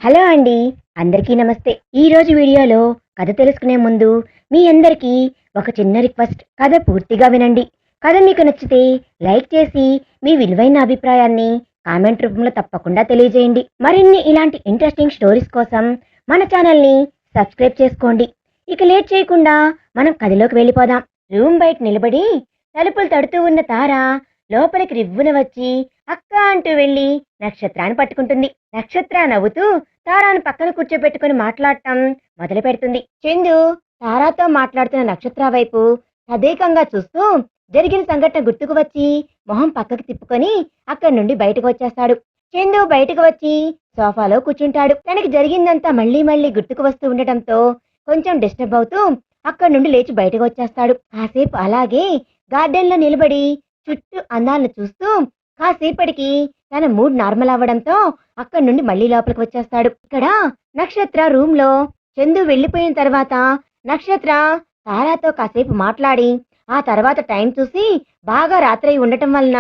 Hello అండి. అందరికీ నమస్తే. ఈరోజు వీడియోలో కథ తెలుసుకునే ముందు మీ అందరికీ ఒక చిన్న రిక్వెస్ట్. కథ పూర్తిగా వినండి. కథ మీకు నచ్చితే లైక్ చేసి మీ విలువైన అభిప్రాయాన్ని కామెంట్ రూపంలో తప్పకుండా తెలియజేయండి. మరిన్ని ఇలాంటి ఇంట్రెస్టింగ్ స్టోరీస్ కోసం మన ఛానల్ని సబ్స్క్రైబ్ చేసుకోండి. ఇక లేట్ చేయకుండా మనం కథలోకి వెళ్ళిపోదాం. రూమ్ బయట నిలబడి తలుపులు తడుతూ ఉన్న తార లోపలికి రివ్వున వచ్చి అక్క అంటూ వెళ్ళి నక్షత్రాన్ని పట్టుకుంటుంది. నక్షత్ర నవ్వుతూ తారాను పక్కన కూర్చోబెట్టుకుని మాట్లాడటం మొదలు పెడుతుంది. చందు తారాతో మాట్లాడుతున్న నక్షత్ర వైపు తదేకంగా చూస్తూ జరిగిన సంఘటన గుర్తుకు వచ్చి మొహం పక్కకు తిప్పుకొని అక్కడి నుండి బయటకు వచ్చేస్తాడు. చందు బయటకు వచ్చి సోఫాలో కూర్చుంటాడు. తనకి జరిగిందంతా మళ్లీ మళ్లీ గుర్తుకు వస్తూ ఉండటంతో కొంచెం డిస్టర్బ్ అవుతూ అక్కడి నుండి లేచి బయటకు వచ్చేస్తాడు. కాసేపు అలాగే గార్డెన్ లో నిలబడి చుట్టూ అందాలను చూస్తూ కాసేపటికి తన మూడ్ నార్మల్ అవ్వడంతో అక్కడి నుండి మళ్లీ లోపలికి వచ్చేస్తాడు. ఇక్కడ నక్షత్ర రూమ్ లో చందు వెళ్లిపోయిన తర్వాత నక్షత్ర తారాతో కాసేపు మాట్లాడి ఆ తర్వాత టైం చూసి బాగా రాత్రి ఉండటం వలన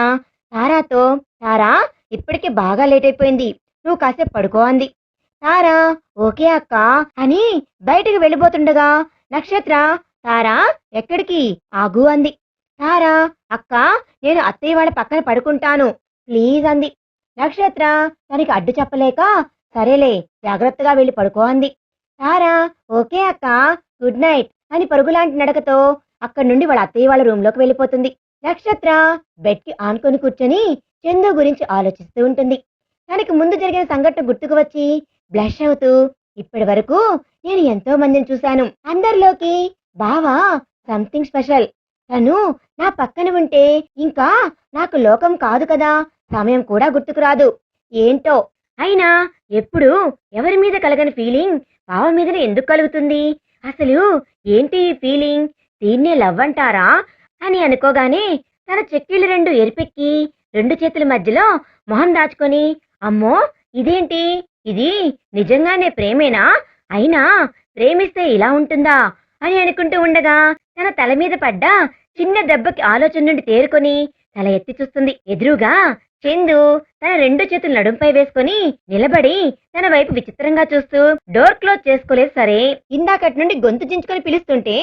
తారాతో తారా ఇప్పటికే బాగా లేట్ అయిపోయింది, నువ్వు కాసేపు పడుకో అంది. తారా ఓకే అక్క అని బయటకు వెళ్ళిపోతుండగా నక్షత్ర తారా ఎక్కడికి ఆగు అంది. తారా అక్క నేను అత్తయ్య వాళ్ళ పక్కన పడుకుంటాను ప్లీజ్ అంది. నక్షత్ర తనకి అడ్డు చెప్పలేక సరేలే జాగ్రత్తగా వెళ్ళి పడుకో అంది. తారా ఓకే అక్క గుడ్ నైట్ అని పరుగులాంటి నడకతో అక్కడి నుండి వాళ్ళ అత్తయ్య వాళ్ళ రూమ్ లోకి వెళ్ళిపోతుంది. నక్షత్ర బెడ్ కి ఆనుకొని కూర్చొని చందు గురించి ఆలోచిస్తూ ఉంటుంది. తనకి ముందు జరిగిన సంఘటన గుర్తుకు వచ్చి బ్లష్ అవుతూ ఇప్పటి వరకు నేను ఎంతో మందిని చూశాను, అందరిలోకి బావా సంథింగ్ స్పెషల్, తను నా పక్కన ఉంటే ఇంకా నాకు లోకం కాదు కదా, సమయం కూడా గుర్తుకు రాదు ఏంటో, అయినా ఎప్పుడు ఎవరి మీద కలగని ఫీలింగ్ బావ మీదనే ఎందుకు కలుగుతుంది, అసలు ఏంటి ఈ ఫీలింగ్, దీన్నే లవ్ అంటారా అని అనుకోగానే తన చెక్కిళ్ళు రెండు ఎరిపెక్కి రెండు చేతుల మధ్యలో మొహం దాచుకొని అమ్మో ఇదేంటి, ఇది నిజంగానే ప్రేమేనా, అయినా ప్రేమిస్తే ఇలా ఉంటుందా అని అనుకుంటూ ఉండగా తన తల మీద పడ్డ చిన్న దెబ్బకి ఆలోచన నుండి తేరుకొని తల ఎత్తి చూస్తుంది. ఎదురుగా చందు తన రెండు చేతులు నడుంపై వేసుకొని నిలబడి తన వైపు విచిత్రంగా చూస్తూ డోర్ క్లోజ్ చేసుకోలేదు సరే ఇందాకటి నుండి గొంతు చించుకొని పిలుస్తుంటే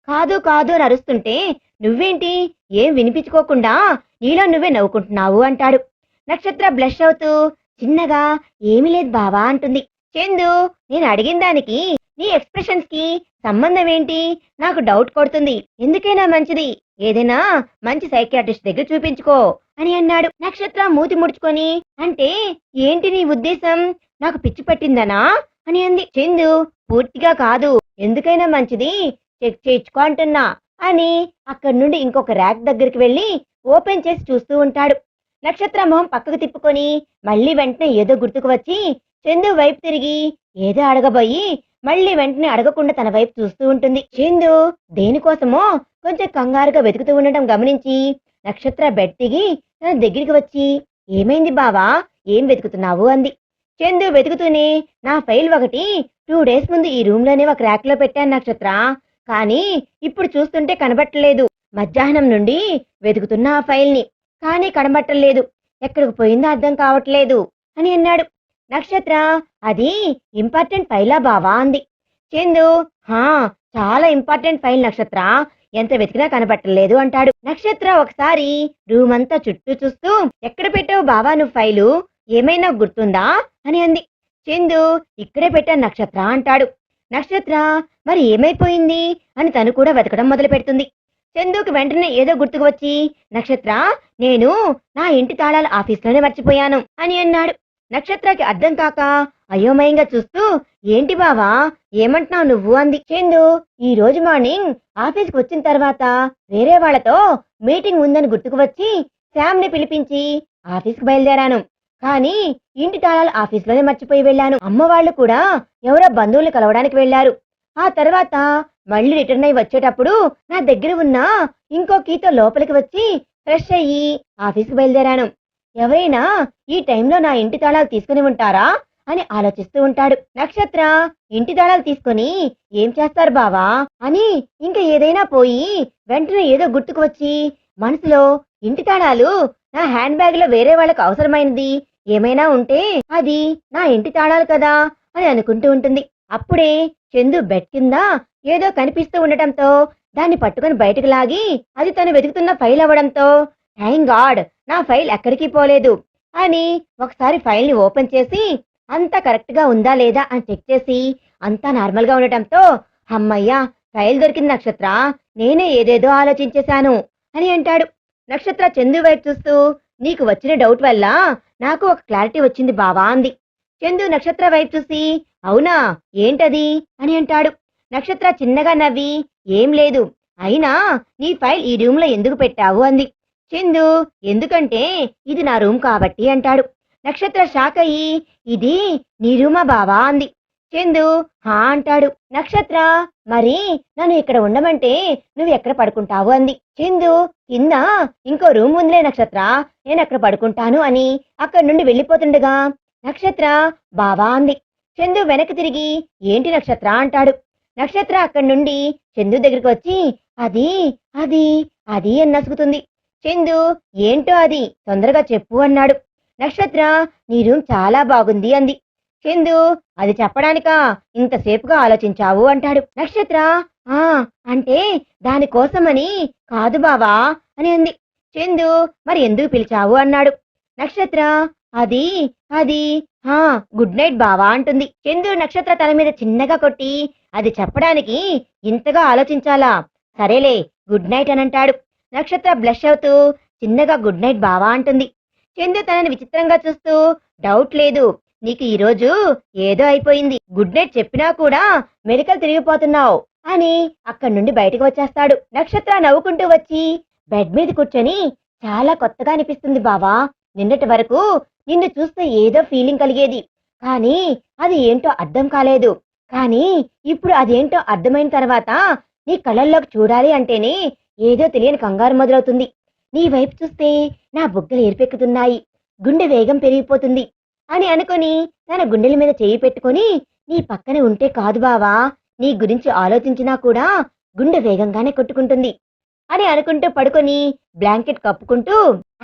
కాదు కాదు అని అరుస్తుంటే నువ్వేంటి ఏం వినిపించుకోకుండా నీలో నువ్వే నవ్వుకుంటున్నావు అంటాడు. నక్షత్ర బ్లష్ అవుతూ చిన్నగా ఏమీ లేదు బావా అంటుంది. చందు నేను అడిగిన దానికి నీ ఎక్స్ప్రెషన్స్ కి సంబంధం ఏంటి, నాకు డౌట్ కొడుతుంది, ఎందుకైనా మంచిది ఏదైనా మంచి సైకియాట్రిస్ట్ దగ్గర చూపించుకో అని అన్నాడు. నక్షత్ర మూతి ముడుచుకొని అంటే ఏంటి నీ ఉద్దేశం, నాకు పిచ్చి పట్టిందనా అని అంది. చందు పూర్తిగా కాదు, ఎందుకైనా మంచిది చెక్ చేయించుకో అంటున్నా అని అక్కడి నుండి ఇంకొక ర్యాక్ దగ్గరికి వెళ్లి ఓపెన్ చేసి చూస్తూ ఉంటాడు. నక్షత్ర మొహం పక్కకు తిప్పుకొని మళ్లీ వెంటనే ఏదో గుర్తుకు వచ్చి చందు వైపు తిరిగి ఏదో అడగబోయి మళ్లీ వెంటనే అడగకుండా తన వైపు చూస్తూ ఉంటుంది. చందు దేనికోసమో కొంచెం కంగారుగా వెతుకుతూ ఉండటం గమనించి నక్షత్ర బెడ్ దిగి తన దగ్గరికి వచ్చి ఏమైంది బావా ఏం వెతుకుతున్నావు అంది. చందు వెతుకుతూనే నా ఫైల్ ఒకటి 2 days ముందు ఈ రూమ్ లోనే ఒక ర్యాక్ లో పెట్టాను నక్షత్ర, కానీ ఇప్పుడు చూస్తుంటే కనబట్టలేదు, మధ్యాహ్నం నుండి వెతుకుతున్నా ఆ ఫైల్ ని కానీ కనబట్టలేదు, ఎక్కడికి పోయిందో అర్థం కావట్లేదు అని అన్నాడు. నక్షత్ర అది ఇంపార్టెంట్ ఫైలా బావా అంది. చందు హా చాలా ఇంపార్టెంట్ ఫైల్ నక్షత్ర, ఎంత వెతికినా కనబట్టలేదు అంటాడు. నక్షత్ర ఒకసారి రూమ్ అంతా చుట్టూ చూస్తూ ఎక్కడ పెట్టావు బావా నువ్వు ఫైలు, ఏమైనా గుర్తుందా అని అంది. చందు ఇక్కడే పెట్టాను నక్షత్ర అంటాడు. నక్షత్ర మరి ఏమైపోయింది అని తను కూడా వెతకడం మొదలు పెడుతుంది. చందుకి వెంటనే ఏదో గుర్తుకు వచ్చి నక్షత్ర నేను నా ఇంటి తాళాలు ఆఫీస్లోనే మర్చిపోయాను అని అన్నాడు. నక్షత్రకి అర్థం కాక అయోమయంగా చూస్తూ ఏంటి బావా ఏమంటున్నావు నువ్వు అంది. చందు ఈ రోజు మార్నింగ్ ఆఫీస్కి వచ్చిన తర్వాత వేరే వాళ్లతో మీటింగ్ ఉందని గుర్తుకు వచ్చి శామ్ ని పిలిపించి ఆఫీస్కి బయలుదేరాను, కానీ ఇంటి తాళాలు ఆఫీస్లోనే మర్చిపోయి వెళ్ళాను, అమ్మ వాళ్ళు కూడా ఎవరో బంధువులు కలవడానికి వెళ్లారు, ఆ తర్వాత మళ్ళీ రిటర్న్ అయి వచ్చేటప్పుడు నా దగ్గర ఉన్న ఇంకో కీతో లోపలికి వచ్చి ఫ్రెష్ అయ్యి ఆఫీస్కి బయలుదేరాను, ఎవరైనా ఈ టైంలో నా ఇంటి తాళాలు తీసుకుని ఉంటారా అని ఆలోచిస్తూ ఉంటాడు. నక్షత్ర ఇంటి తాళాలు తీసుకుని ఏం చేస్తారు బావా అని ఇంకా ఏదైనా పోయి వెంటనే ఏదో గుర్తుకు వచ్చి మనసులో ఇంటి తాళాలు నా హ్యాండ్ బ్యాగ్ లో వేరే వాళ్ళకు అవసరమైనది ఏమైనా ఉంటే అది నా ఇంటి తాళాలు కదా అని అనుకుంటూ ఉంటుంది. అప్పుడే చందు బెడ్ కింద ఏదో కనిపిస్తూ ఉండటంతో దాన్ని పట్టుకొని బయటకు లాగి అది తను వెతుకుతున్న ఫైల్ అవ్వడంతో థ్యాంక్ గాడ్ నా ఫైల్ ఎక్కడికి పోలేదు అని ఒకసారి ఫైల్ ని ఓపెన్ చేసి అంతా కరెక్ట్ గా ఉందా లేదా అని చెక్ చేసి అంతా నార్మల్ గా ఉండటంతో అమ్మయ్యా ఫైల్ దొరికింది నక్షత్ర, నేనే ఏదేదో ఆలోచించేశాను అని అంటాడు. నక్షత్ర చందు వైపు చూస్తూ నీకు వచ్చిన డౌట్ వల్ల నాకు ఒక క్లారిటీ వచ్చింది బావా అంది. చందు నక్షత్ర వైపు చూసి అవునా ఏంటది అని అంటాడు. నక్షత్ర చిన్నగా నవ్వి ఏం లేదు, అయినా నీ ఫైల్ ఈ రూమ్ లో ఎందుకు పెట్టావు అంది. చందు ఎందుకంటే ఇది నా రూమ్ కాబట్టి అంటాడు. నక్షత్ర షాక్ అయ్యి ఇది నీ రూమా బావా అంది. చందు హా అంటాడు. నక్షత్ర మరి నన్ను ఇక్కడ ఉండమంటే నువ్వు ఎక్కడ పడుకుంటావు అంది. చందు కింద ఇంకో రూమ్ ఉందిలే నక్షత్ర, నేను అక్కడ పడుకుంటాను అని అక్కడి నుండి వెళ్ళిపోతుండగా నక్షత్ర బావా అంది. చందు వెనక్కి తిరిగి ఏంటి నక్షత్ర అంటాడు. నక్షత్ర అక్కడి నుండి చందు దగ్గరికి వచ్చి అది అది అది అని నసుగుతుంది. చందు ఏంటో అది తొందరగా చెప్పు అన్నాడు. నక్షత్ర నీ రూమ్ చాలా బాగుంది అంది. చందు అది చెప్పడానికా ఇంతసేపుగా ఆలోచించావు అంటాడు. నక్షత్ర ఆ అంటే దానికోసమని కాదు బావా అని అంది. చందు మరి ఎందుకు పిలిచావు అన్నాడు. నక్షత్ర అది అది హా గుడ్ నైట్ బావా అంటుంది. చందు నక్షత్ర తల మీద చిన్నగా కొట్టి అది చెప్పడానికి ఇంతగా ఆలోచించాలా, సరేలే గుడ్ నైట్ అని అంటాడు. నక్షత్ర బ్లష్ అవుతూ చిన్నగా గుడ్ నైట్ బావా అంటుంది. చందు తనని విచిత్రంగా చూస్తూ డౌట్ లేదు, నీకు ఈరోజు ఏదో అయిపోయింది, గుడ్ నైట్ చెప్పినా కూడా మెలికలు తిరిగిపోతున్నావు అని అక్కడి నుండి బయటకు వచ్చేస్తాడు. నక్షత్ర నవ్వుకుంటూ వచ్చి బెడ్ మీద కూర్చొని చాలా కొత్తగా అనిపిస్తుంది బావా, నిన్నటి వరకు నిన్ను చూస్తే ఏదో ఫీలింగ్ కలిగేది, కానీ అది ఏంటో అర్థం కాలేదు, కానీ ఇప్పుడు అదేంటో అర్థమైన తర్వాత నీ కళ్ళల్లోకి చూడాలి అంటేనే ఏదో తెలియని కంగారు మొదలవుతుంది. నీ వైపు చూస్తే నా బుగ్గలు ఏర్పెక్కుతున్నాయి, గుండె వేగం పెరిగిపోతుంది అని అనుకుని తన గుండెల మీద చేయి పెట్టుకుని నీ పక్కనే ఉంటే కాదు బావా, నీ గురించి ఆలోచించినా కూడా గుండె వేగంగానే కొట్టుకుంటుంది అని అనుకుంటూ పడుకొని బ్లాంకెట్ కప్పుకుంటూ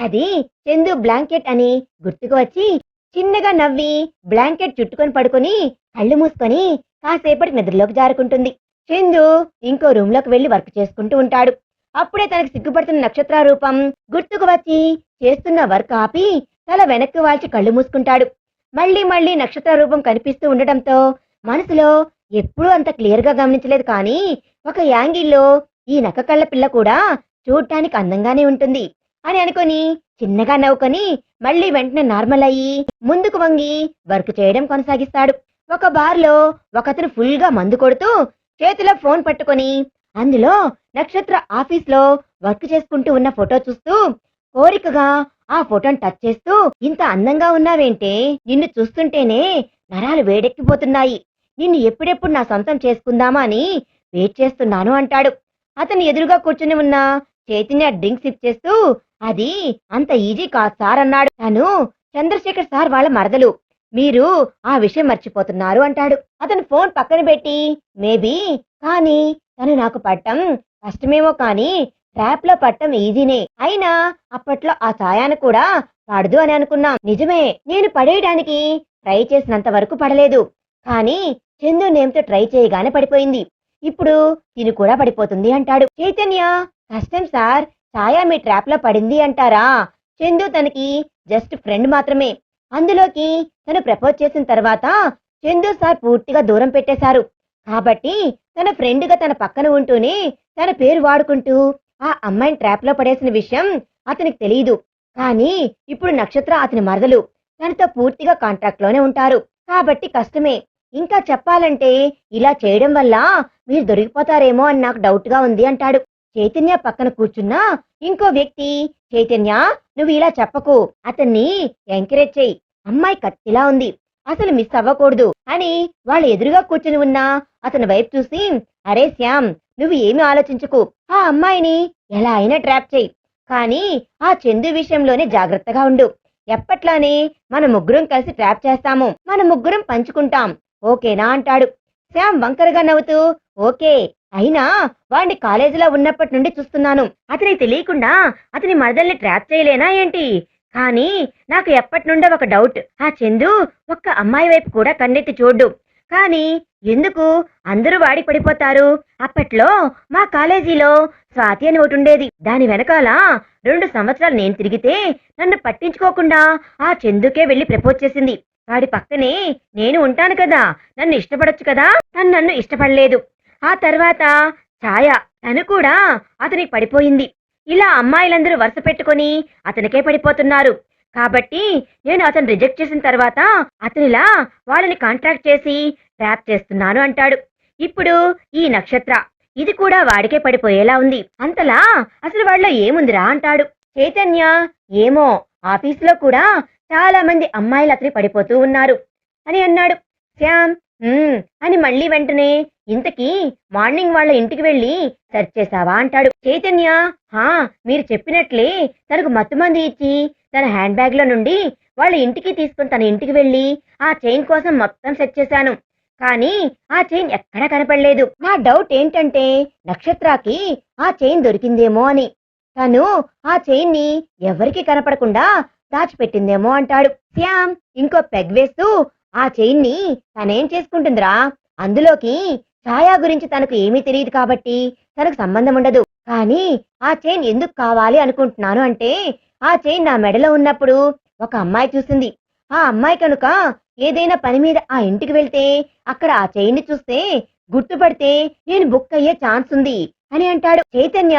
అది చందు బ్లాంకెట్ అని గుర్తుకు వచ్చి చిన్నగా నవ్వి బ్లాంకెట్ చుట్టుకొని పడుకొని కళ్ళు మూసుకొని కాసేపటికి నిద్రలోకి జారుకుంటుంది. చందు ఇంకో రూమ్ లోకి వెళ్లి వర్క్ చేసుకుంటూ ఉంటాడు. అప్పుడే తనకు సిగ్గుపడుతున్న నక్షత్ర రూపం గుర్తుకు వచ్చి చేస్తున్న వర్క్ ఆపి తల వెనక్కి వాల్చి కళ్ళు మూసుకుంటాడు. మళ్ళీ మళ్ళీ నక్షత్ర రూపం కనిపిస్తూ ఉండటంతో మనసులో ఎప్పుడూ అంత క్లియర్ గా గమనించలేదు, కానీ ఒక యాంగిల్లో ఈ నక్క కళ్ళ పిల్ల కూడా చూడటానికి అందంగానే ఉంటుంది అని అనుకుని చిన్నగా నవ్వుకొని మళ్ళీ వెంటనే నార్మల్ అయ్యి ముందుకు వంగి వర్క్ చేయడం కొనసాగిస్తాడు. ఒక బార్లో ఒకతను ఫుల్ గా మందు కొడుతూ చేతిలో ఫోన్ పట్టుకొని అందులో నక్షత్ర ఆఫీస్ లో వర్క్ చేసుకుంటూ ఉన్న ఫోటో చూస్తూ కోరికగా ఆ ఫోటోని టచ్ చేస్తూ ఇంత అందంగా ఉన్నావేంటే, నిన్ను చూస్తుంటేనే నరాలు వేడెక్కిపోతున్నాయి, నిన్ను ఎప్పుడెప్పుడు నా సొంతం చేసుకుందామా అని వెయిట్ చేస్తున్నాను అంటాడు. అతను ఎదురుగా కూర్చుని ఉన్న చైతన్య డ్రింక్ సిప్ చేస్తూ అది అంత ఈజీ కాదు సార్ అన్నాడు. తను చంద్రశేఖర్ సార్ వాళ్ళ మరదలు, మీరు ఆ విషయం మర్చిపోతున్నారు అంటాడు. అతను ఫోన్ పక్కన పెట్టి మేబీ, కానీ తను నాకు పట్టం కష్టమేమో, కానీ ట్రాప్ లో పట్టం ఈజీనే, అయినా అప్పట్లో ఆ ఛాయాను కూడా పడదు అని అనుకున్నాం. నిజమే, నేను పడేయడానికి ట్రై చేసినంత వరకు పడలేదు, కానీ చందు నేమ్తో ట్రై చేయగానే పడిపోయింది, ఇప్పుడు తిను కూడా పడిపోతుంది అంటాడు. చైతన్య కష్టం సార్, ఛాయ మీ ట్రాప్ లో పడింది అంటారా, చందు తనకి జస్ట్ ఫ్రెండ్ మాత్రమే, అందులోకి తను ప్రపోజ్ చేసిన తర్వాత చందు సార్ పూర్తిగా దూరం పెట్టేశారు, కాబట్టి తన ఫ్రెండ్ గా తన పక్కన ఉంటూనే తన పేరు వాడుకుంటూ ఆ అమ్మాయిని ట్రాప్ లో పడేసిన విషయం అతనికి తెలియదు, కానీ ఇప్పుడు నక్షత్ర అతని మరదలు, తనతో పూర్తిగా కాంటాక్ట్ లోనే ఉంటారు, కాబట్టి కష్టమే. ఇంకా చెప్పాలంటే ఇలా చేయడం వల్ల మీరు దొరికిపోతారేమో అని నాకు డౌట్ గా ఉంది అంటాడు. చైతన్య పక్కన కూర్చున్న ఇంకో వ్యక్తి, చైతన్య నువ్వు ఇలా చెప్పకు, అతన్ని ఎంకరేజ్ చెయ్యి, అమ్మాయి కత్తిలా ఉంది, అసలు మిస్ అవ్వకూడదు అని వాళ్ళ ఎదురుగా కూర్చుని ఉన్న అతని వైపు చూసి అరే శ్యామ్, నువ్వు ఏమి ఆలోచించుకు, ఆ అమ్మాయిని ఎలా అయినా ట్రాప్ చెయ్యి, కానీ ఆ చందు విషయంలోనే జాగ్రత్తగా ఉండు, ఎప్పట్లానే మన ముగ్గురం కలిసి ట్రాప్ చేస్తాము, మన ముగ్గురం పంచుకుంటాం, ఓకేనా అంటాడు. శ్యామ్ వంకరగా నవ్వుతూ ఓకే, అయినా వాడిని కాలేజీలో ఉన్నప్పటి నుండి చూస్తున్నాను, అతనికి తెలియకుండా అతని మరదల్ని ట్రాప్ చేయలేనా ఏంటి, కానీ నాకు ఎప్పటి నుండో ఒక డౌట్, ఆ చందు ఒక్క అమ్మాయి వైపు కూడా కన్నెత్తి చూడు, కానీ ఎందుకు అందరూ వాడి పడిపోతారు? అప్పట్లో మా కాలేజీలో స్వాతి అని ఒకటి ఉండేది. దాని వెనకాల 2 సంవత్సరాలు నేను తిరిగితే నన్ను పట్టించుకోకుండా ఆ చందుకే వెళ్లి ప్రపోజ్ చేసింది. వాడి పక్కనే నేను ఉంటాను కదా, నన్ను ఇష్టపడొచ్చు కదా. తను నన్ను ఇష్టపడలేదు. ఆ తర్వాత ఛాయ, తను కూడా అతనికి పడిపోయింది. ఇలా అమ్మాయిలందరూ వరుస పెట్టుకొని అతనికే పడిపోతున్నారు. కాబట్టి నేను అతను రిజెక్ట్ చేసిన తర్వాత అతనిలా వాళ్ళని కాంట్రాక్ట్ చేసి ట్రాప్ చేస్తున్నాను అంటాడు. ఇప్పుడు ఈ నక్షత్ర, ఇది కూడా వాడికే పడిపోయేలా ఉంది. అంతలా అసలు వాళ్ళలో ఏముందిరా అంటాడు. చైతన్య, ఏమో ఆఫీసులో కూడా చాలా మంది అమ్మాయిలు అతని పడిపోతూ ఉన్నారు అని అన్నాడు. శ్యామ్ అని మళ్ళీ వెంటనే, ఇంతకీ మార్నింగ్ వాళ్ళ ఇంటికి వెళ్ళి సెర్చ్ చేశావా అంటాడు. చైతన్య, మీరు చెప్పినట్లే తనకు మత్తుమంది ఇచ్చి తన హ్యాండ్ బ్యాగ్ లో నుండి వాళ్ళ ఇంటికి తీసుకుని తన ఇంటికి వెళ్ళి ఆ చైన్ కోసం మొత్తం సెర్చ్ చేశాను. కానీ ఆ చైన్ ఎక్కడా కనపడలేదు. నా డౌట్ ఏంటంటే నక్షత్రకి ఆ చైన్ దొరికిందేమో అని. తను ఆ చైన్ ని ఎవరికి కనపడకుండా దాచిపెట్టిందేమో అంటాడు. శ్యామ్ ఇంకో పెగ్ వేస్తూ, ఆ చైన్ ని తనేం చేసుకుంటుందిరా? అందులోకి ఛాయా గురించి తనకు ఏమీ తెలియదు కాబట్టి తనకు సంబంధం ఉండదు. కానీ ఆ చైన్ ఎందుకు కావాలి అనుకుంటున్నాను అంటే, ఆ చైన్ నా మెడలో ఉన్నప్పుడు ఒక అమ్మాయి చూసింది. ఆ అమ్మాయి కనుక ఏదైనా పని మీద ఆ ఇంటికి వెళ్తే అక్కడ ఆ చైన్ ని చూస్తే గుర్తుపడితే నేను బుక్ అయ్యే ఛాన్స్ ఉంది అని అంటాడు. చైతన్య,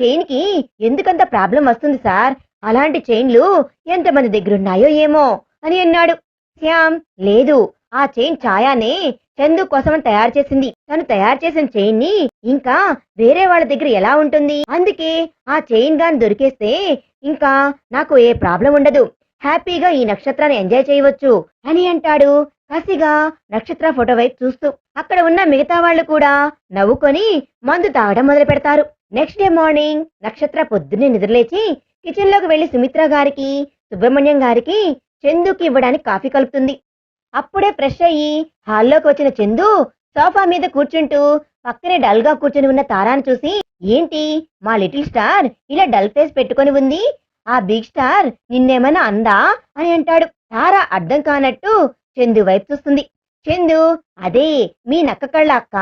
చైన్ కి ఎందుకంత ప్రాబ్లం వస్తుంది సార్? అలాంటి చైన్లు ఎంతమంది దగ్గరున్నాయో ఏమో అని అన్నాడు. శ్యామ్, లేదు, ఆ చైన్ ఛాయానే చందు కోసం తయారు చేసింది. తను తయారు చేసిన చైన్ ని ఇంకా వేరే వాళ్ళ దగ్గర ఎలా ఉంటుంది? అందుకే ఆ చైన్ గాని దొరికేస్తే ఇంకా నాకు ఏ ప్రాబ్లం ఉండదు. హ్యాపీగా ఈ నక్షత్రాన్ని ఎంజాయ్ చేయవచ్చు అని అంటాడు, కసిగా నక్షత్ర ఫోటో వైపు చూస్తూ. అక్కడ ఉన్న మిగతా వాళ్ళు కూడా నవ్వుకొని మందు తాగడం మొదలు పెడతారు. నెక్స్ట్ డే మార్నింగ్ నక్షత్ర పొద్దున్నే నిద్రలేచి కిచెన్ లోకి వెళ్లి సుమిత్ర గారికి, సుబ్రహ్మణ్యం గారికి, చందుకి ఇవ్వడానికి కాఫీ కలుపుతుంది. అప్పుడే ఫ్రెష్ అయ్యి హాల్లోకి వచ్చిన చందు సోఫా మీద కూర్చుంటూ పక్కనే డల్ గా కూర్చుని ఉన్న తారాను చూసి, ఏంటి మా లిటిల్ స్టార్ ఇలా డల్ ఫేస్ పెట్టుకొని ఉంది? ఆ బిగ్ స్టార్ నిన్నేమైనా అందా అని అంటాడు. తారా అర్థం కానట్టు చందు వైపు చూస్తుంది. చందు, అదే మీ నక్క కళ్ళ అక్క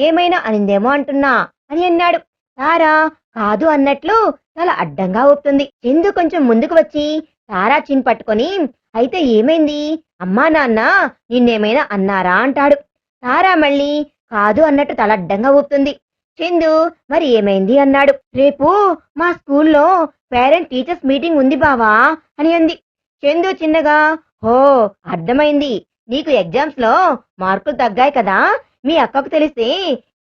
ఏమైనా అనిందేమో అంటున్నా అని అన్నాడు. తారా కాదు అన్నట్లు తల అడ్డంగా ఊపుతుంది. చందు కొంచెం ముందుకు వచ్చి తారా చిన్ పట్టుకొని, అయితే ఏమైంది? అమ్మా నాన్న నిన్నేమైనా అన్నారా అంటాడు. తారా మళ్ళీ కాదు అన్నట్టు తల అడ్డంగా ఊపుతుంది. చందు, మరి ఏమైంది అన్నాడు. రేపు మా స్కూల్లో పేరెంట్ టీచర్స్ మీటింగ్ ఉంది బావా అని అంది. చందు చిన్నగా, హో అర్థమైంది, నీకు ఎగ్జామ్స్ లో మార్కులు తగ్గాయి కదా, మీ అక్కకు తెలిస్తే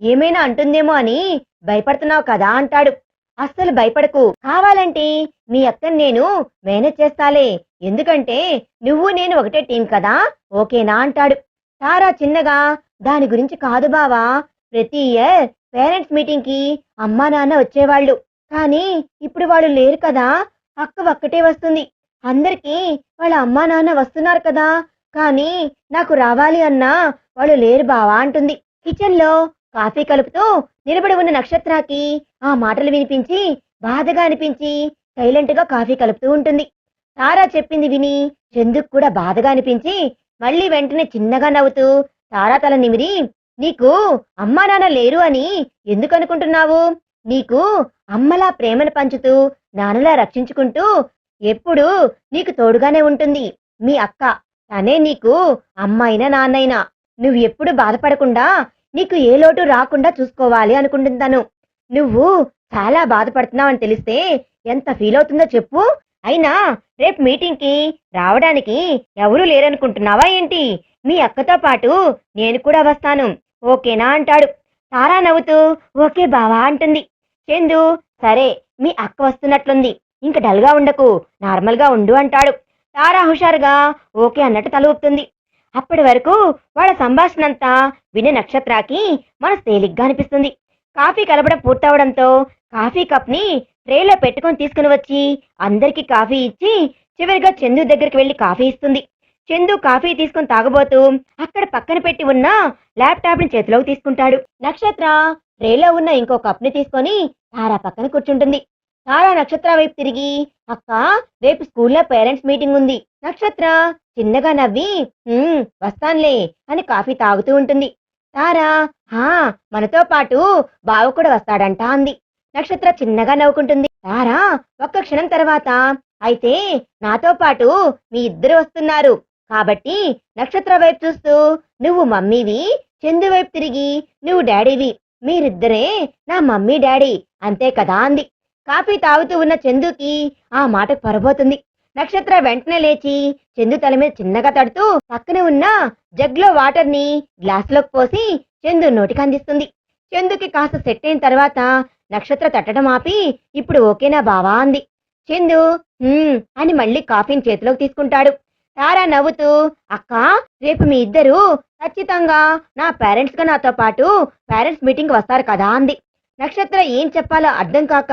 ఏమైనా అంటుందేమో అని భయపడుతున్నావు కదా అంటాడు. అస్సలు భయపడకు, కావాలంటే మీ అక్కని నేను మేనేజ్ చేస్తాలే, ఎందుకంటే నువ్వు నేను ఒకటే టీం కదా, ఓకేనా అంటాడు. తారా చిన్నగా, దాని గురించి కాదు బావా, ప్రతి ఇయర్ పేరెంట్స్ మీటింగ్ కి అమ్మా నాన్న వచ్చేవాళ్ళు, కానీ ఇప్పుడు వాళ్ళు లేరు కదా, అక్క ఒక్కటే వస్తుంది. అందరికీ వాళ్ళ అమ్మా నాన్న వస్తున్నారు కదా, కానీ నాకు రావాలి అన్నా వాళ్ళు లేరు బావా అంటుంది. కిచెన్ లో కాఫీ కలుపుతూ నిలబడి ఉన్న నక్షత్రకి ఆ మాటలు వినిపించి బాధగా అనిపించి సైలెంట్ గా కాఫీ కలుపుతూ ఉంటుంది. తారా చెప్పింది విని చందుకు కూడా బాధగా అనిపించి మళ్ళీ వెంటనే చిన్నగా నవ్వుతూ తారా తల నిమిరి, నీకు అమ్మా నాన్న లేరు అని ఎందుకు అనుకుంటున్నావు? నీకు అమ్మలా ప్రేమను పంచుతూ నాన్నలా రక్షించుకుంటూ ఎప్పుడు నీకు తోడుగానే ఉంటుంది మీ అక్క. తనే నీకు అమ్మైనా నాన్నైనా. నువ్వు ఎప్పుడు బాధపడకుండా నీకు ఏ లోటు రాకుండా చూసుకోవాలి అనుకుంటున్నాను. నువ్వు చాలా బాధపడుతున్నావని తెలిస్తే ఎంత ఫీల్ అవుతుందో చెప్పు. అయినా రేపు మీటింగ్ కి రావడానికి ఎవరూ లేరనుకుంటున్నావా ఏంటి? మీ అక్కతో పాటు నేను కూడా వస్తాను, ఓకేనా అంటాడు. తారా నవ్వుతూ ఓకే బావా అంటుంది. చందు, సరే మీ అక్క వస్తున్నట్లుంది, ఇంక డల్గా ఉండకు, నార్మల్ గా ఉండు అంటాడు. తారా హుషారుగా ఓకే అన్నట్టు తల ఊపుతుంది. అప్పటి వరకు వాళ్ళ సంభాషణ అంతా వినే నక్షత్రకి మనసు తేలిగ్గా అనిపిస్తుంది. కాఫీ కలపడం పూర్తవడంతో కాఫీ కప్ ని ట్రేలో పెట్టుకొని తీసుకుని వచ్చి అందరికి కాఫీ ఇచ్చి చివరిగా చందు దగ్గరికి వెళ్లి కాఫీ ఇస్తుంది. చందు కాఫీ తీసుకుని తాగబోతూ అక్కడ పక్కన పెట్టి ఉన్న ల్యాప్టాప్ ని చేతిలోకి తీసుకుంటాడు. నక్షత్ర ట్రేలో ఉన్న ఇంకో కప్ ని తీసుకొని తారా పక్కన కూర్చుంటుంది. తారా నక్షత్ర వైపు తిరిగి, అక్క రేపు స్కూల్లో పేరెంట్స్ మీటింగ్ ఉంది. నక్షత్ర చిన్నగా నవ్వి వస్తానులే అని కాఫీ తాగుతూ ఉంటుంది. తారా హా మనతో పాటు బావ కూడా వస్తాడంట అంది. నక్షత్ర చిన్నగా నవ్వుకుంటుంది. తారా ఒక్క క్షణం తర్వాత అయితే నాతో పాటు మీ ఇద్దరు వస్తున్నారు కాబట్టి నక్షత్ర వైపు చూస్తూ నువ్వు మమ్మీవి, చందు వైపు తిరిగి నువ్వు డాడీవి, మీరిద్దరే నా మమ్మీ డాడీ అంతే కదా అంది. కాఫీ తాగుతూ ఉన్న చందుకి ఆ మాటకు పరబోతుంది. నక్షత్ర వెంటనే లేచి చందు తల మీద చిన్నగా తడుతూ పక్కనే ఉన్న జగ్లో వాటర్ని గ్లాసులోకి పోసి చందు నోటికి అందిస్తుంది. చందుకి కాస్త సెట్ అయిన తర్వాత నక్షత్ర తట్టడం ఆపి ఇప్పుడు ఓకేనా బావా అంది. చందు అని మళ్ళీ కాఫీని చేతిలోకి తీసుకుంటాడు. తారా నవ్వుతూ అక్క రేపు మీ ఇద్దరు ఖచ్చితంగా నా పేరెంట్స్ గా నాతో పాటు పేరెంట్స్ మీటింగ్ వస్తారు కదా అంది. నక్షత్ర ఏం చెప్పాలో అర్థం కాక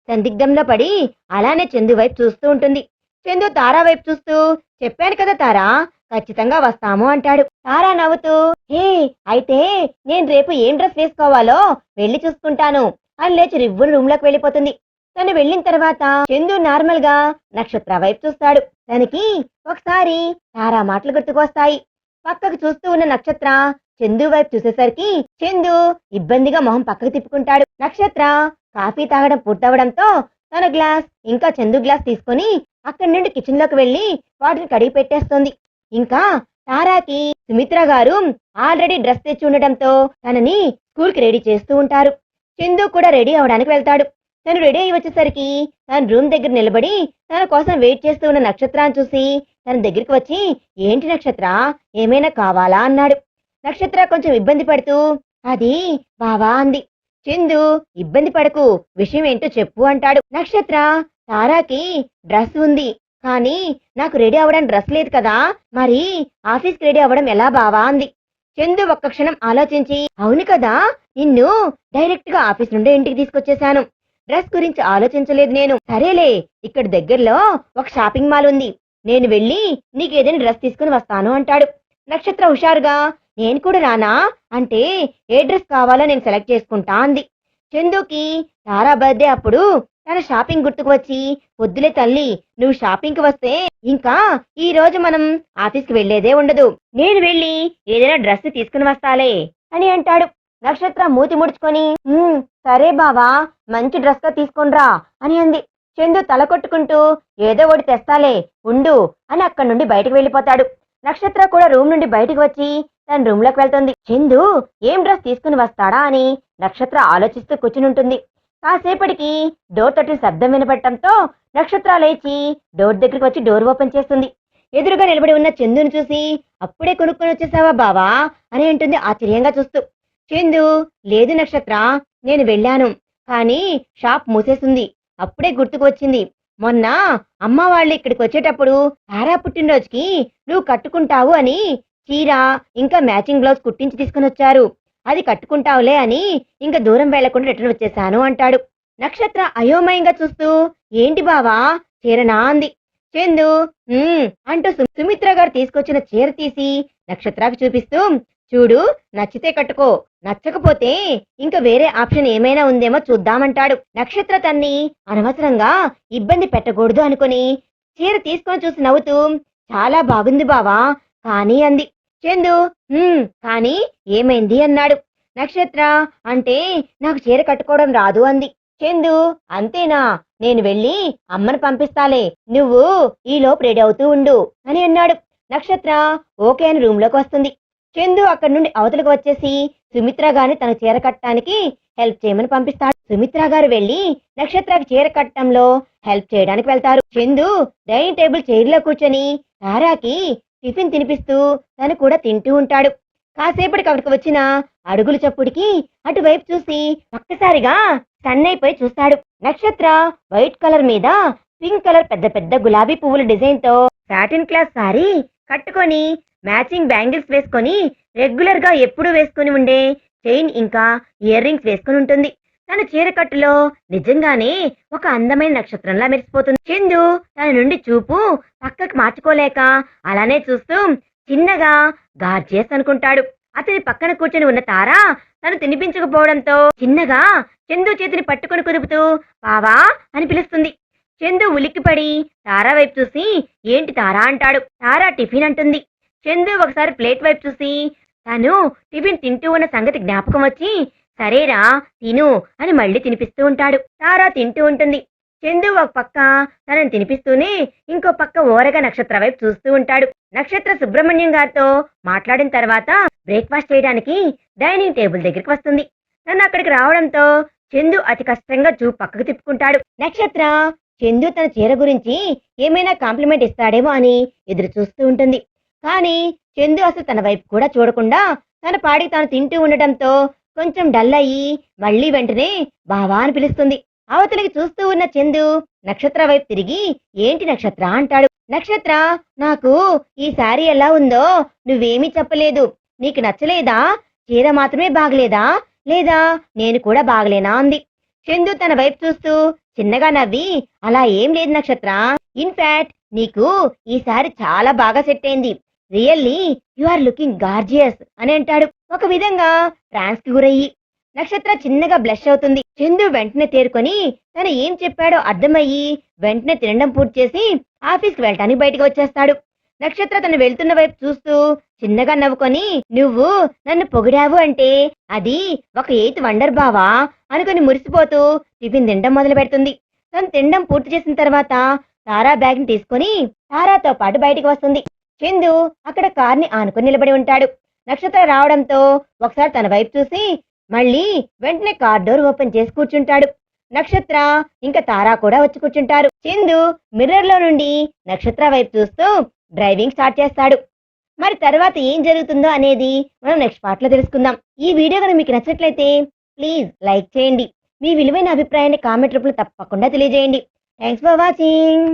సందిగ్ధంలో పడి అలానే చందు వైపు చూస్తూ ఉంటుంది. చందు తారా వైపు చూస్తూ చెప్పాను కదా తారా ఖచ్చితంగా వస్తాము అంటాడు. తారా నవ్వుతూ హే అయితే నేను రేపు ఏం డ్రెస్ వేసుకోవాలో వెళ్ళి చూసుకుంటాను అని లేచి రివ్వును రూమ్ లోకి వెళ్ళిపోతుంది. తను వెళ్ళిన తర్వాత చందు నార్మల్ గా నక్షత్ర వైపు చూస్తాడు. తనకి ఒకసారి తారా మాటలు గుర్తుకొస్తాయి. పక్కకు చూస్తూ ఉన్న నక్షత్ర చందు వైపు చూసేసరికి చందు ఇబ్బందిగా మొహం పక్కకు తిప్పుకుంటాడు. నక్షత్ర కాఫీ తాగడం పూర్తవడంతో తన గ్లాస్ ఇంకా చందు గ్లాస్ తీసుకుని అక్కడి నుండి కిచెన్ లోకి వెళ్లి వాటిని కడిగి పెట్టేస్తుంది. ఇంకా తారాకి సుమిత్ర గారు ఆల్రెడీ డ్రెస్ తెచ్చి ఉండటంతో తనని స్కూల్ కి రెడీ చేస్తూ ఉంటారు. చందు కూడా రెడీ అవడానికి వెళ్తాడు. తను రెడీ అయ్యి వచ్చేసరికి తన రూమ్ దగ్గర నిలబడి తన కోసం వెయిట్ చేస్తూ ఉన్న నక్షత్రాన్ని చూసి తన దగ్గరికి వచ్చి ఏంటి నక్షత్ర ఏమైనా కావాలా అన్నాడు. నక్షత్ర కొంచెం ఇబ్బంది పడుతూ అది బావా అంది. చందు ఇబ్బంది పడకు విషయం ఏంటో చెప్పు అంటాడు. నక్షత్ర తారాకి డ్రెస్ ఉంది కానీ నాకు రెడీ అవ్వడానికి డ్రెస్ లేదు కదా మరి ఆఫీస్కి రెడీ అవ్వడం ఎలా బావా అంది. చందు ఒక్క క్షణం ఆలోచించి అవును కదా నిన్ను డైరెక్ట్ గా ఆఫీస్ నుండి ఇంటికి తీసుకొచ్చేశాను, డ్రెస్ గురించి ఆలోచించలేదు నేను. సరేలే ఇక్కడ దగ్గరలో ఒక షాపింగ్ మాల్ ఉంది, నేను వెళ్ళి నీకు ఏదైనా డ్రెస్ తీసుకుని వస్తాను అంటాడు. నక్షత్ర హుషారుగా నేను కూడా రానా అంటే ఏ డ్రెస్ కావాలో నేను సెలెక్ట్ చేసుకుంటా అంది. చందుకి తారా బర్త్డే అప్పుడు తన షాపింగ్ గుర్తుకు వచ్చి వద్దులే తల్లి నువ్వు షాపింగ్ కి వస్తే ఇంకా ఈ రోజు మనం ఆఫీస్కి వెళ్లేదే ఉండదు, నేను వెళ్ళి ఏదైనా డ్రెస్ తీసుకుని వస్తాలే అని అంటాడు. నక్షత్ర మూతి ముడుచుకొని సరే బావా మంచి డ్రెస్ గా తీసుకునిరా అని అంది. చందు తల కొట్టుకుంటూ ఏదో ఒకటి తెస్తాలే ఉండు అని అక్కడి నుండి బయటకు వెళ్ళిపోతాడు. నక్షత్ర కూడా రూమ్ నుండి బయటకు వచ్చి తన రూమ్ లోకి వెళ్తుంది. చందు ఏం డ్రెస్ తీసుకుని వస్తాడా అని నక్షత్ర ఆలోచిస్తూ కూర్చునుంటుంది. కాసేపటికి డోర్ తట్టిన శబ్దం వినపడటంతో నక్షత్ర లేచి డోర్ దగ్గరికి వచ్చి డోర్ ఓపెన్ చేస్తుంది. ఎదురుగా నిలబడి ఉన్న చందుని చూసి అప్పుడే కొనుక్కొని వచ్చేసావా బావా అని అంటుంది ఆశ్చర్యంగా చూస్తూ. చందు లేదు నక్షత్ర నేను వెళ్ళాను కానీ షాప్ మూసేసింది, అప్పుడే గుర్తుకు వచ్చింది మొన్న అమ్మ వాళ్ళు ఇక్కడికి వచ్చేటప్పుడు తారా పుట్టినరోజుకి నువ్వు కట్టుకుంటావు అని చీర ఇంకా మ్యాచింగ్ బ్లౌజ్ కుట్టించి తీసుకుని వచ్చారు, అది కట్టుకుంటావులే అని ఇంకా దూరం వెళ్లకుండా రిటర్న్ వచ్చేసాను అంటాడు. నక్షత్ర అయోమయంగా చూస్తూ ఏంటి బావా చీరనా అంది. చందు అంటూ సుమిత్ర గారు తీసుకొచ్చిన చీర తీసి నక్షత్రాకి చూపిస్తూ చూడు నచ్చితే కట్టుకో, నచ్చకపోతే ఇంకా వేరే ఆప్షన్ ఏమైనా ఉందేమో చూద్దామంటాడు. నక్షత్ర తన్ని అనవసరంగా ఇబ్బంది పెట్టకూడదు అనుకుని చీర తీసుకొని చూసి నవ్వుతూ చాలా బాగుంది బావా కానీ అంది. చందు కానీ ఏమైంది అన్నాడు. నక్షత్ర అంటే నాకు చీర కట్టుకోవడం రాదు అంది. చందు అంతేనా నేను వెళ్ళి అమ్మను పంపిస్తాలే, నువ్వు ఈ లోపు రెడీ అవుతూ ఉండు అని అన్నాడు. నక్షత్ర ఓకే అని రూమ్ లోకి వస్తుంది. చందు అక్కడి నుండి అవతలకు వచ్చేసి సుమిత్ర గారిని తన చీర కట్టడానికి హెల్ప్ చేయమని పంపిస్తాడు. సుమిత్ర గారు వెళ్లి నక్షత్రకి చీర కట్టడంలో హెల్ప్ చేయడానికి వెళ్తారు. చందు డైనింగ్ టేబుల్ చైర్లో కూర్చొని తారాకి టిఫిన్ తినిపిస్తూ తను కూడా తింటూ ఉంటాడు. కాసేపటికి అక్కడికి వచ్చిన అడుగుల చప్పుడికి అటువైపు చూసి ఒక్కసారిగా స్టన్ అయిపోయి చూస్తాడు. నక్షత్ర వైట్ కలర్ మీద పింక్ కలర్ పెద్ద పెద్ద గులాబీ పువ్వుల డిజైన్ తో సాటిన్ క్లాత్ సారీ కట్టుకొని మ్యాచింగ్ బ్యాంగిల్స్ వేసుకొని రెగ్యులర్ గా ఎప్పుడూ వేసుకుని ఉండే చైన్ ఇంకా ఇయర్ రింగ్స్ వేసుకుని ఉంటుంది. తన చీర కట్టులో నిజంగానే ఒక అందమైన నక్షత్రంలా మెరిసిపోతుంది. చందు తన నుండి చూపు పక్కకు మార్చుకోలేక అలానే చూస్తూ చిన్నగా గార్జియస్ అనుకుంటాడు. అతని పక్కన కూర్చొని ఉన్న తార తను తినిపించకపోవడంతో చిన్నగా చందు చేతిని పట్టుకుని కుదుపుతూ బావా అని పిలుస్తుంది. చందు ఉలిక్కిపడి తారా వైపు చూసి ఏంటి తారా అంటాడు. తారా టిఫిన్ అంటుంది. చందు ఒకసారి ప్లేట్ వైపు చూసి తను టిఫిన్ తింటూ ఉన్న సంగతి జ్ఞాపకం వచ్చి సరేరా తిను అని మళ్ళీ తినిపిస్తూ ఉంటాడు. తారా తింటూ ఉంటుంది. చందు ఒక పక్క తనని తినిపిస్తూనే ఇంకో పక్క ఓరగా నక్షత్ర వైపు చూస్తూ ఉంటాడు. నక్షత్ర సుబ్రహ్మణ్యం గారితో మాట్లాడిన తర్వాత బ్రేక్ఫాస్ట్ చేయడానికి డైనింగ్ టేబుల్ దగ్గరికి వస్తుంది. తను అక్కడికి రావడంతో చందు అతి కష్టంగా చూపు పక్కకు తిప్పుకుంటాడు. నక్షత్ర చందు తన చీర గురించి ఏమైనా కాంప్లిమెంట్ ఇస్తాడేమో అని ఎదురు చూస్తూ ఉంటుంది. కానీ చందు అసలు తన వైపు కూడా చూడకుండా తన పాడికి తాను తింటూ ఉండటంతో కొంచెం డల్ అయ్యి మళ్ళీ వెంటనే బావా అని పిలుస్తుంది. అవతలికి చూస్తూ ఉన్న చందు నక్షత్ర వైపు తిరిగి ఏంటి నక్షత్ర అంటాడు. నక్షత్ర నాకు ఈ శారీ ఎలా ఉందో నువ్వేమీ చెప్పలేదు. నీకు నచ్చలేదా? చీర మాత్రమే బాగలేదా లేదా నేను కూడా బాగలేనా అంది. చందు తన వైపు చూస్తూ చిన్నగా నవ్వి అలా ఏం లేదు నక్షత్ర, ఇన్ఫాక్ట్ నీకు ఈ శారీ చాలా బాగా సెట్ అయింది. Really you are looking gorgeous అని అంటాడు. ఒక విధంగా ట్రాన్స్ కి గురయ్యి నక్షత్ర చిన్నగా బ్లష్ అవుతుంది. చందు వెంటనే తేరుకొని తను ఏం చెప్పాడో అర్థమయ్యి వెంటనే తినడం పూర్తి చేసి ఆఫీస్కి వెళ్ళటానికి బయటకు వచ్చేస్తాడు. నక్షత్ర తను వెళ్తున్న వైపు చూస్తూ చిన్నగా నవ్వుకొని నువ్వు నన్ను పొగిడావు అంటే అది ఒక 8th వండర్ బావా అనుకుని మురిసిపోతూ టిఫిన్ తినడం మొదలు పెడుతుంది. తను తినడం పూర్తి చేసిన తర్వాత తారా బ్యాగ్ ని తీసుకుని తారాతో పాటు బయటికి వస్తుంది. చందు అక్కడ కార్ని ఆనుకొని నిలబడి ఉంటాడు. నక్షత్ర రావడంతో ఒకసారి తన వైపు చూసి మళ్ళీ వెంటనే కార్ డోర్ ఓపెన్ చేసి కూర్చుంటాడు. నక్షత్ర ఇంకా తారా కూడా వచ్చి కూర్చుంటారు. చందు మిర్రర్ లో నుండి నక్షత్ర వైపు చూస్తూ డ్రైవింగ్ స్టార్ట్ చేస్తాడు. మరి తర్వాత ఏం జరుగుతుందో అనేది మనం నెక్స్ట్ పార్ట్ లో తెలుసుకుందాం. ఈ వీడియో కనుక మీకు నచ్చినట్లయితే ప్లీజ్ లైక్ చేయండి. మీ విలువైన అభిప్రాయాన్ని కామెంట్ రూపంలో తప్పకుండా తెలియజేయండి. Thanks for watching.